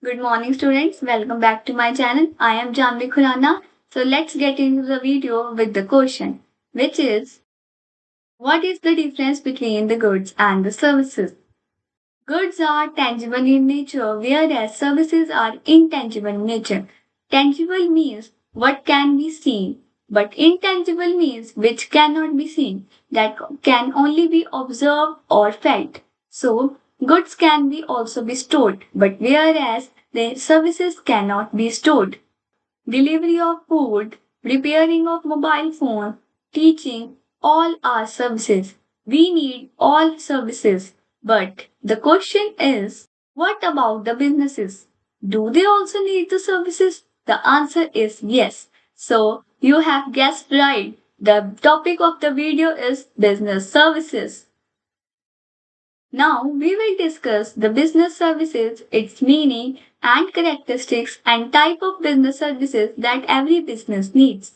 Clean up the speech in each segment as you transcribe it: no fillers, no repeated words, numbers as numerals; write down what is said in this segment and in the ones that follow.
Good morning, students. Welcome back to my channel. I am Janvi Khurana. So let's get into the video with the question, which is, what is the difference between the goods and the services? Goods are tangible in nature, whereas services are intangible in nature. Tangible means what can be seen, but intangible means which cannot be seen, that can only be observed or felt. So, goods can be also be stored, but whereas the services cannot be stored. Delivery of food, repairing of mobile phone, teaching, all are services. We need all services. But the question is, what about the businesses? Do they also need the services? The answer is yes. So you have guessed right. The topic of the video is business services. Now we will discuss the business services, its meaning and characteristics and type of business services that every business needs.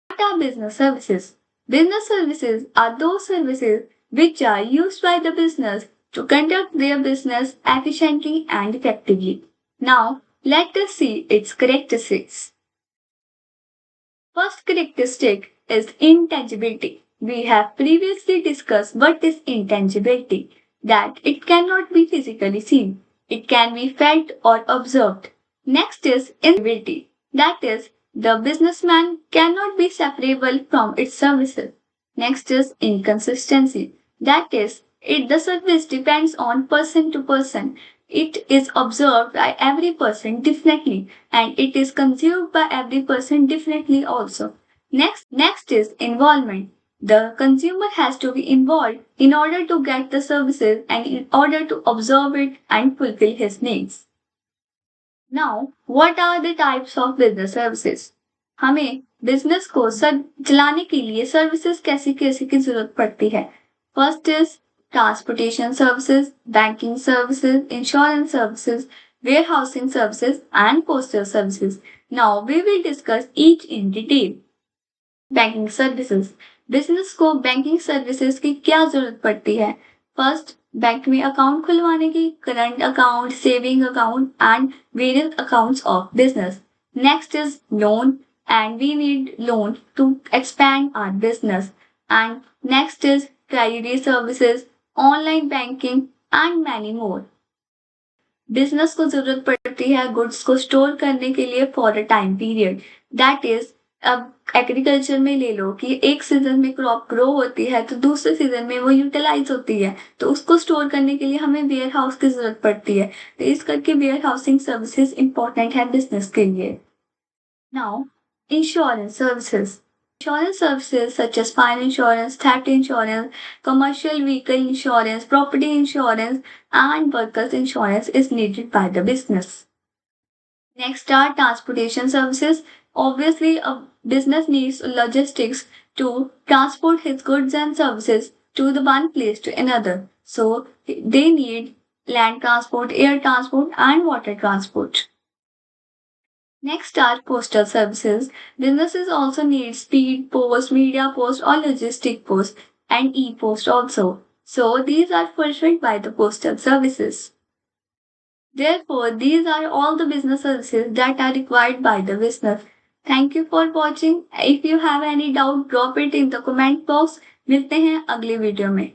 What are business services? Business services are those services which are used by the business to conduct their business efficiently and effectively. Now let us see its characteristics. First characteristic is intangibility. We have previously discussed what is intangibility, that it cannot be physically seen. It can be felt or observed. Next is invisibility. That is, the businessman cannot be separable from its services. Next is inconsistency. That is, the service depends on person to person. It is observed by every person differently and it is consumed by every person differently also. Next is involvement. The consumer has to be involved in order to get the services and in order to observe it and fulfill his needs. Now, what are the types of business services? हमें business को चलाने के लिए services कैसी कैसी की जरूरत पड़ती है. First is transportation services, banking services, insurance services, warehousing services, and postal services. Now we will discuss each in detail. Banking services. Business को बैंकिंग सर्विसेज की क्या जरूरत पड़ती है? फर्स्ट, बैंक में अकाउंट खुलवाने की, current account, saving account and various accounts of business. Next is loan and we need loan to expand our business. And next is treasury services, online banking and many more. Business को जरूरत पड़ती है goods को store करने के लिए for a time period. That is, अब agriculture में ले लो कि एक सीजन में क्रॉप ग्रो होती है तो दूसरे सीजन में वो यूटिलाइज होती है, तो उसको स्टोर करने के लिए हमें वेयर हाउस की जरूरत पड़ती है. तो इस करके वेयर हाउसिंग सर्विसेज इंपॉर्टेंट है बिजनेस के लिए. Now insurance services. Insurance services such as fire insurance, theft insurance, commercial vehicle insurance, property insurance, and workers insurance is needed by the business. Next are transportation services. Obviously, a business needs logistics to transport his goods and services to the one place to another. So they need land transport, air transport, and water transport. Next are postal services. Businesses also need speed post, media post, or logistic post, and e-post also. So these are fulfilled by the postal services. Therefore, these are all the business services that are required by the business. Thank you for watching. If you have any doubt, drop it in the comment box. मिलते हैं अगले video में.